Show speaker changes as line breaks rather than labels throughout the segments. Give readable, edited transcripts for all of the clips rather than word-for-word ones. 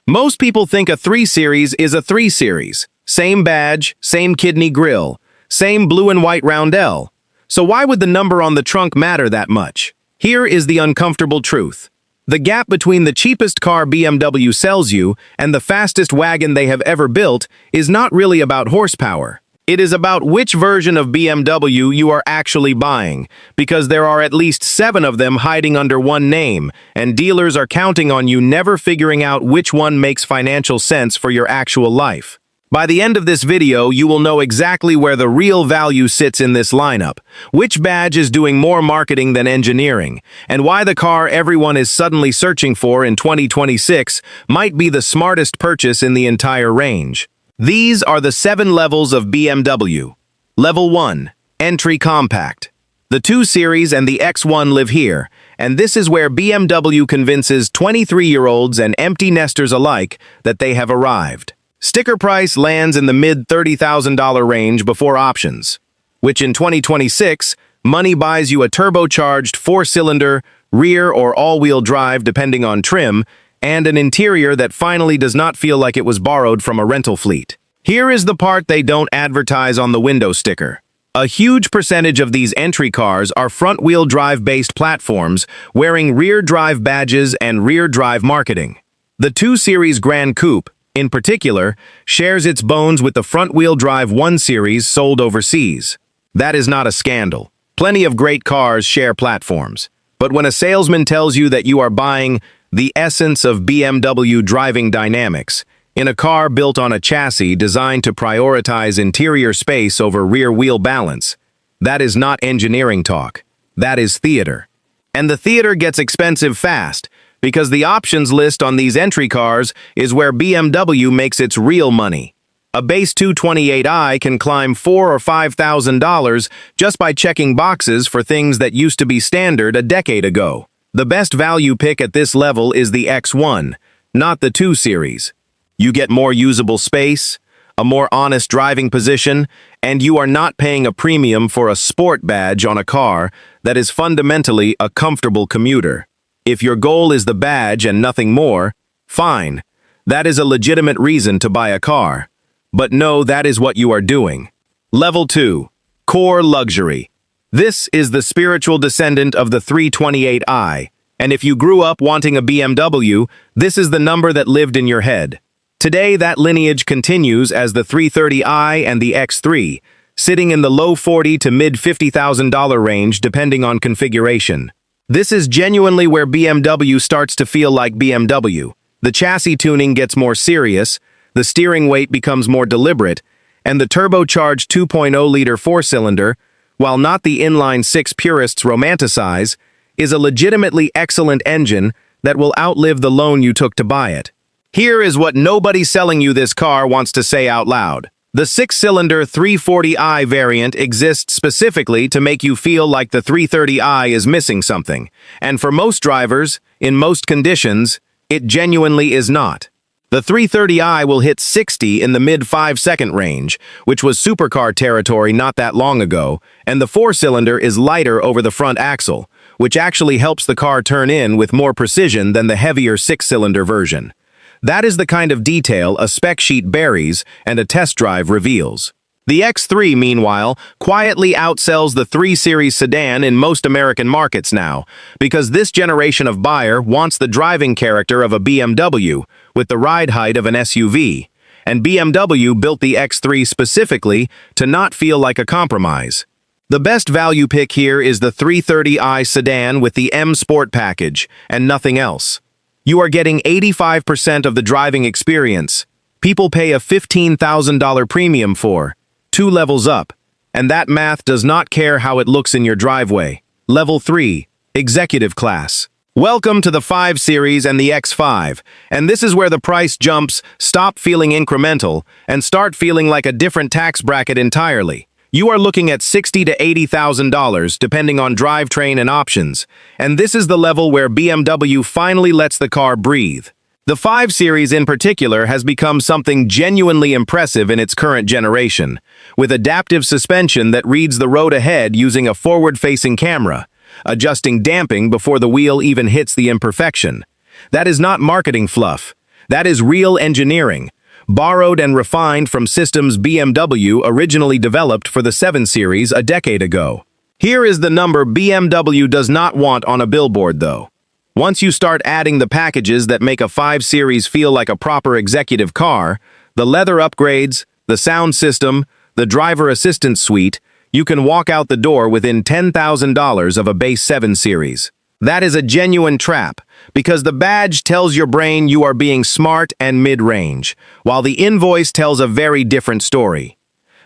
Most people think a 3 Series is a 3 Series. Same badge, same kidney grille, same blue and white roundel. So why would the number on the trunk matter that much? Here is the uncomfortable truth. The gap between the cheapest car BMW sells you and the fastest wagon they have ever built is not really about horsepower. It is about which version of BMW you are actually buying, because there are at least 7 of them hiding under one name, and dealers are counting on you never figuring out which one makes financial sense for your actual life. By the end of this video, you will know exactly where the real value sits in this lineup, which badge is doing more marketing than engineering, and why the car everyone is suddenly searching for in 2026 might be the smartest purchase in the entire range. These are the 7 levels of BMW. Level 1. Entry Compact. The 2 Series and the X1 live here, and this is where BMW convinces 23-year-olds and empty nesters alike that they have arrived. Sticker price lands in the mid-$30,000 range before options, which in 2026, money buys you a turbocharged 4-cylinder, rear or all-wheel drive depending on trim, and an interior that finally does not feel like it was borrowed from a rental fleet. Here is the part they don't advertise on the window sticker. A huge percentage of these entry cars are front-wheel drive-based platforms wearing rear drive badges and rear drive marketing. The 2 Series Gran Coupe, in particular, shares its bones with the front-wheel drive 1 Series sold overseas. That is not a scandal. Plenty of great cars share platforms. But when a salesman tells you that you are buying the essence of BMW driving dynamics in a car built on a chassis designed to prioritize interior space over rear wheel balance, that is not engineering talk. That is theater. And the theater gets expensive fast, because the options list on these entry cars is where BMW makes its real money. A base 228i can climb $4,000 or $5,000 just by checking boxes for things that used to be standard a decade ago. The best value pick at this level is the X1, not the 2 Series. You get more usable space, a more honest driving position, and you are not paying a premium for a sport badge on a car that is fundamentally a comfortable commuter. If your goal is the badge and nothing more, fine. That is a legitimate reason to buy a car. But no, that is what you are doing. Level 2. Core Luxury. This is the spiritual descendant of the 328i, and if you grew up wanting a BMW, this is the number that lived in your head. Today, that lineage continues as the 330i and the X3, sitting in the low $40,000 to mid-$50,000 range depending on configuration. This is genuinely where BMW starts to feel like BMW. The chassis tuning gets more serious, the steering weight becomes more deliberate, and the turbocharged 2.0-liter 4-cylinder, while not the inline-6 purists romanticize, is a legitimately excellent engine that will outlive the loan you took to buy it. Here is what nobody selling you this car wants to say out loud. The 6-cylinder 340i variant exists specifically to make you feel like the 330i is missing something, and for most drivers, in most conditions, it genuinely is not. The 330i will hit 60 in the mid-5-second range, which was supercar territory not that long ago, and the 4-cylinder is lighter over the front axle, which actually helps the car turn in with more precision than the heavier 6-cylinder version. That is the kind of detail a spec sheet buries and a test drive reveals. The X3, meanwhile, quietly outsells the 3 Series sedan in most American markets now, because this generation of buyer wants the driving character of a BMW, with the ride height of an SUV, and BMW built the X3 specifically to not feel like a compromise. The best value pick here is the 330i sedan with the M Sport package, and nothing else. You are getting 85% of the driving experience. People pay a $15,000 premium for 2 levels up, and that math does not care how it looks in your driveway. Level 3, Executive Class. Welcome to the 5 Series and the X5, and this is where the price jumps stop feeling incremental and start feeling like a different tax bracket entirely. You are looking at $60,000 to $80,000 depending on drivetrain and options, and this is the level where BMW finally lets the car breathe. The 5 Series in particular has become something genuinely impressive in its current generation, with adaptive suspension that reads the road ahead using a forward-facing camera, adjusting damping before the wheel even hits the imperfection. That is not marketing fluff. That is real engineering, borrowed and refined from systems BMW originally developed for the 7 Series a decade ago. Here is the number BMW does not want on a billboard, though. Once you start adding the packages that make a 5 Series feel like a proper executive car, the leather upgrades, the sound system, the driver assistance suite, you can walk out the door within $10,000 of a base 7 Series. That is a genuine trap, because the badge tells your brain you are being smart and mid-range, while the invoice tells a very different story.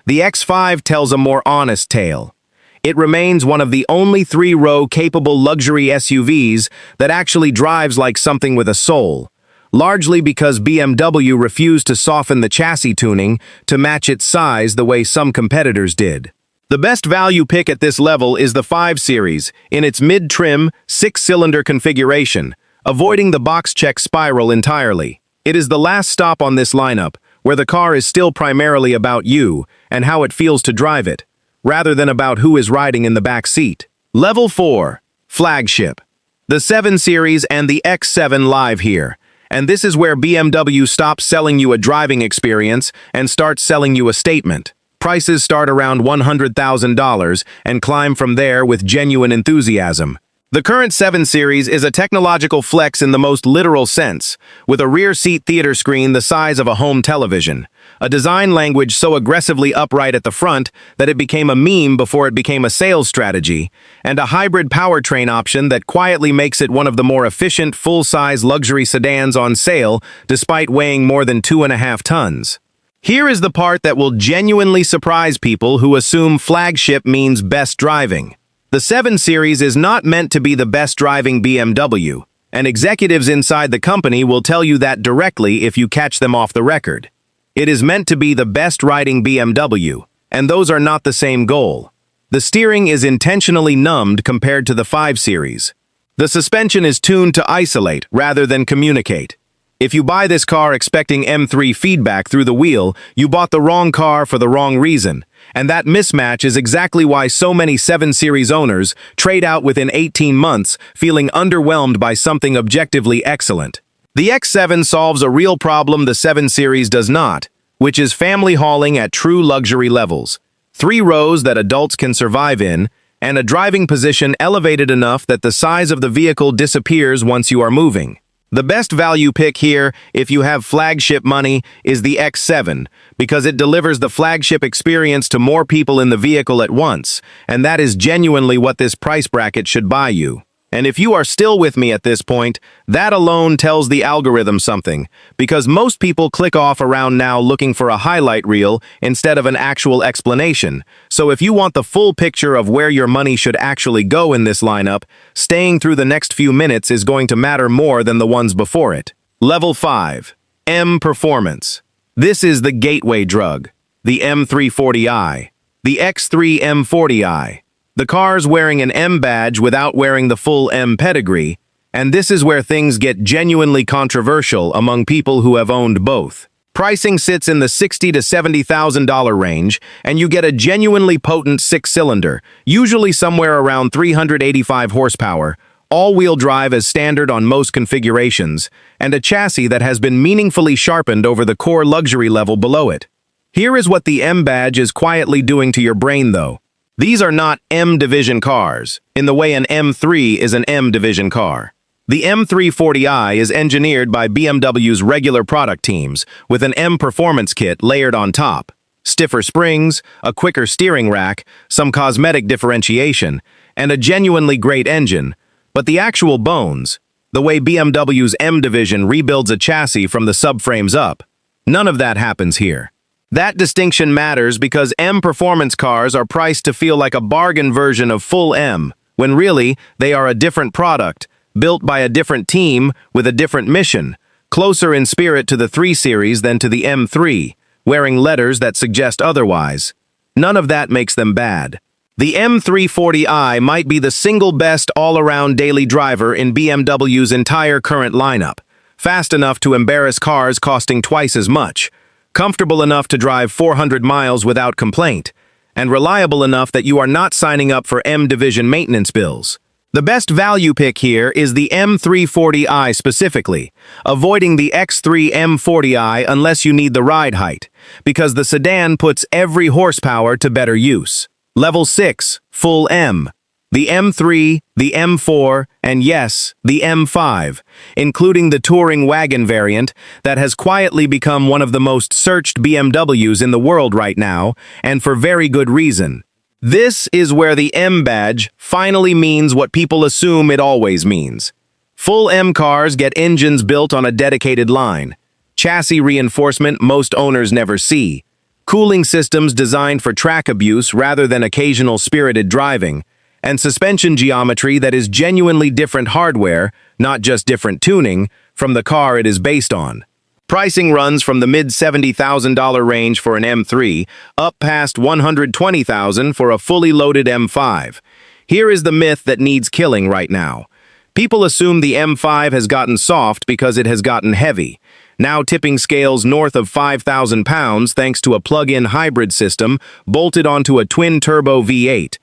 The X5 tells a more honest tale. It remains one of the only 3-row capable luxury SUVs that actually drives like something with a soul, largely because BMW refused to soften the chassis tuning to match its size the way some competitors did. The best value pick at this level is the 5 Series in its mid-trim, 6-cylinder configuration, avoiding the box-check spiral entirely. It is the last stop on this lineup, where the car is still primarily about you and how it feels to drive it, rather than about who is riding in the back seat. Level 4. Flagship. The 7 Series and the X7 live here, and this is where BMW stops selling you a driving experience and starts selling you a statement. Prices start around $100,000 and climb from there with genuine enthusiasm. The current 7 Series is a technological flex in the most literal sense, with a rear-seat theater screen the size of a home television, a design language so aggressively upright at the front that it became a meme before it became a sales strategy, and a hybrid powertrain option that quietly makes it one of the more efficient full-size luxury sedans on sale despite weighing more than 2.5 tons. Here is the part that will genuinely surprise people who assume flagship means best driving. The 7 Series is not meant to be the best driving BMW, and executives inside the company will tell you that directly if you catch them off the record. It is meant to be the best riding BMW, and those are not the same goal. The steering is intentionally numbed compared to the 5 Series. The suspension is tuned to isolate rather than communicate. If you buy this car expecting M3 feedback through the wheel, you bought the wrong car for the wrong reason. And that mismatch is exactly why so many 7 Series owners trade out within 18 months, feeling underwhelmed by something objectively excellent. The X7 solves a real problem the 7 Series does not, which is family hauling at true luxury levels. 3 rows that adults can survive in, and a driving position elevated enough that the size of the vehicle disappears once you are moving. The best value pick here, if you have flagship money, is the X7, because it delivers the flagship experience to more people in the vehicle at once, and that is genuinely what this price bracket should buy you. And if you are still with me at this point, that alone tells the algorithm something, because most people click off around now looking for a highlight reel instead of an actual explanation. So if you want the full picture of where your money should actually go in this lineup, staying through the next few minutes is going to matter more than the ones before it. Level 5. M Performance. This is the gateway drug. The M340i. The X3 M40i. The car's wearing an M badge without wearing the full M pedigree, and this is where things get genuinely controversial among people who have owned both. Pricing sits in the $60,000 to $70,000 range, and you get a genuinely potent 6-cylinder, usually somewhere around 385 horsepower, all-wheel drive as standard on most configurations, and a chassis that has been meaningfully sharpened over the core luxury level below it. Here is what the M badge is quietly doing to your brain, though. These are not M-division cars, in the way an M3 is an M-division car. The M340i is engineered by BMW's regular product teams, with an M performance kit layered on top. Stiffer springs, a quicker steering rack, some cosmetic differentiation, and a genuinely great engine. But the actual bones, the way BMW's M-division rebuilds a chassis from the subframes up, none of that happens here. That distinction matters because M performance cars are priced to feel like a bargain version of full M, when really they are a different product, built by a different team with a different mission, closer in spirit to the 3 Series than to the M3, wearing letters that suggest otherwise. None of that makes them bad. The M340i might be the single best all-around daily driver in BMW's entire current lineup, fast enough to embarrass cars costing twice as much, comfortable enough to drive 400 miles without complaint, and reliable enough that you are not signing up for M-division maintenance bills. The best value pick here is the M340i specifically, avoiding the X3 M40i unless you need the ride height, because the sedan puts every horsepower to better use. Level 6, full M. The M3, the M4, and yes, the M5, including the touring wagon variant that has quietly become one of the most searched BMWs in the world right now, and for very good reason. This is where the M badge finally means what people assume it always means. Full M cars get engines built on a dedicated line, chassis reinforcement most owners never see, cooling systems designed for track abuse rather than occasional spirited driving, and suspension geometry that is genuinely different hardware, not just different tuning, from the car it is based on. Pricing runs from the mid-$70,000 range for an M3 up past $120,000 for a fully loaded M5. Here is the myth that needs killing right now. People assume the M5 has gotten soft because it has gotten heavy, now tipping scales north of 5,000 pounds thanks to a plug-in hybrid system bolted onto a twin-turbo V8.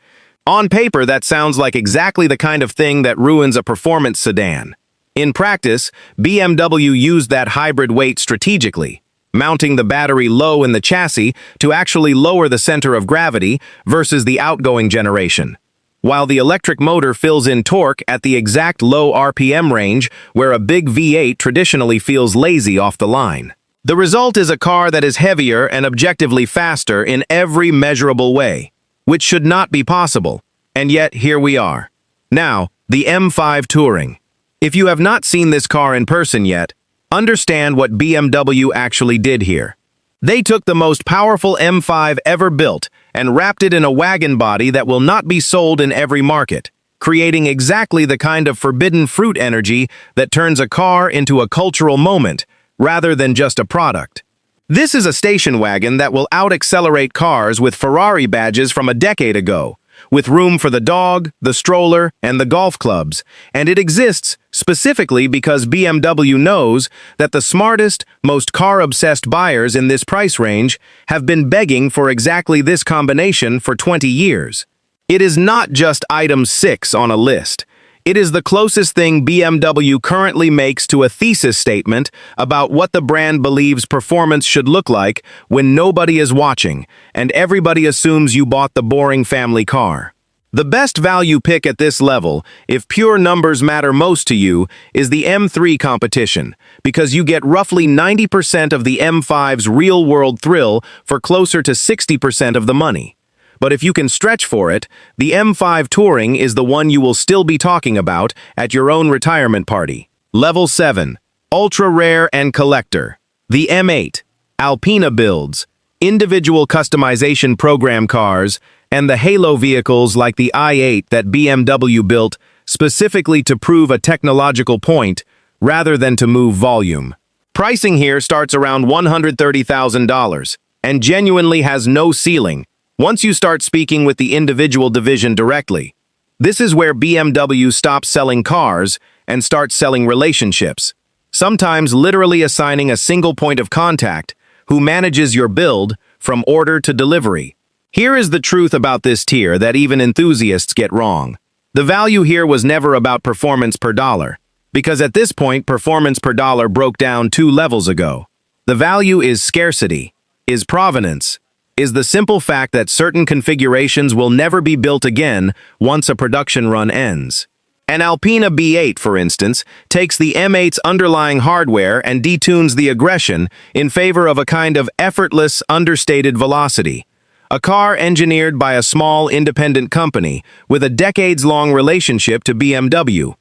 On paper, that sounds like exactly the kind of thing that ruins a performance sedan. In practice, BMW used that hybrid weight strategically, mounting the battery low in the chassis to actually lower the center of gravity versus the outgoing generation, while the electric motor fills in torque at the exact low RPM range where a big V8 traditionally feels lazy off the line. The result is a car that is heavier and objectively faster in every measurable way, which should not be possible, and yet here we are. Now, the M5 Touring. If you have not seen this car in person yet, understand what BMW actually did here. They took the most powerful M5 ever built and wrapped it in a wagon body that will not be sold in every market, creating exactly the kind of forbidden fruit energy that turns a car into a cultural moment rather than just a product. This is a station wagon that will out-accelerate cars with Ferrari badges from a decade ago, with room for the dog, the stroller, and the golf clubs, and it exists specifically because BMW knows that the smartest, most car-obsessed buyers in this price range have been begging for exactly this combination for 20 years. It is not just item 6 on a list. It is the closest thing BMW currently makes to a thesis statement about what the brand believes performance should look like when nobody is watching and everybody assumes you bought the boring family car. The best value pick at this level, if pure numbers matter most to you, is the M3 competition, because you get roughly 90% of the M5's real-world thrill for closer to 60% of the money. But if you can stretch for it, the M5 Touring is the one you will still be talking about at your own retirement party. Level 7. Ultra Rare and Collector. The M8. Alpina builds. Individual customization program cars, and the halo vehicles like the i8 that BMW built specifically to prove a technological point rather than to move volume. Pricing here starts around $130,000 and genuinely has no ceiling once you start speaking with the individual division directly. This is where BMW stops selling cars and starts selling relationships, sometimes literally assigning a single point of contact who manages your build from order to delivery. Here is the truth about this tier that even enthusiasts get wrong. The value here was never about performance per dollar, because at this point performance per dollar broke down 2 levels ago. The value is scarcity, is provenance, is the simple fact that certain configurations will never be built again once a production run ends. An Alpina B8, for instance, takes the M8's underlying hardware and detunes the aggression in favor of a kind of effortless, understated velocity. A car engineered by a small, independent company with a decades-long relationship to BMW,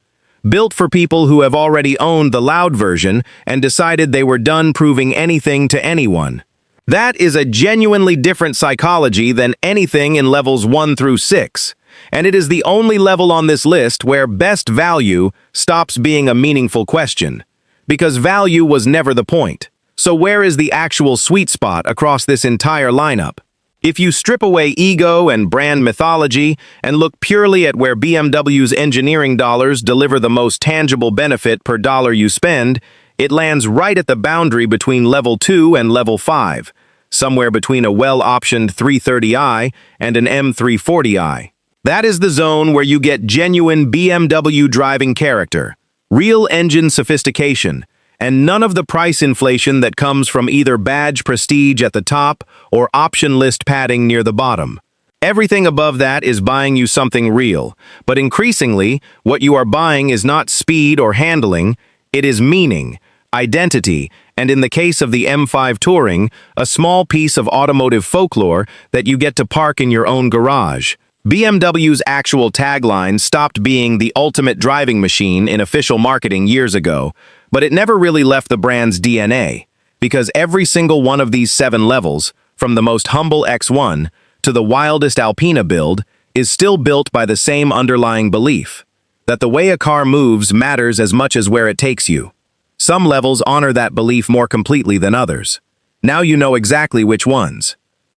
built for people who have already owned the loud version and decided they were done proving anything to anyone. That is a genuinely different psychology than anything in levels 1 through 6, and it is the only level on this list where best value stops being a meaningful question, because value was never the point. So where is the actual sweet spot across this entire lineup? If you strip away ego and brand mythology and look purely at where BMW's engineering dollars deliver the most tangible benefit per dollar you spend, it lands right at the boundary between level 2 and level 5, somewhere between a well-optioned 330i and an M340i. That is the zone where you get genuine BMW driving character, real engine sophistication, and none of the price inflation that comes from either badge prestige at the top or option list padding near the bottom. Everything above that is buying you something real, but increasingly, what you are buying is not speed or handling, it is meaning, identity, and in the case of the M5 Touring, a small piece of automotive folklore that you get to park in your own garage. BMW's actual tagline stopped being the ultimate driving machine in official marketing years ago, but it never really left the brand's DNA, because every single one of these 7 levels, from the most humble X1 to the wildest Alpina build, is still built by the same underlying belief, that the way a car moves matters as much as where it takes you. Some levels honor that belief more completely than others. Now you know exactly which ones.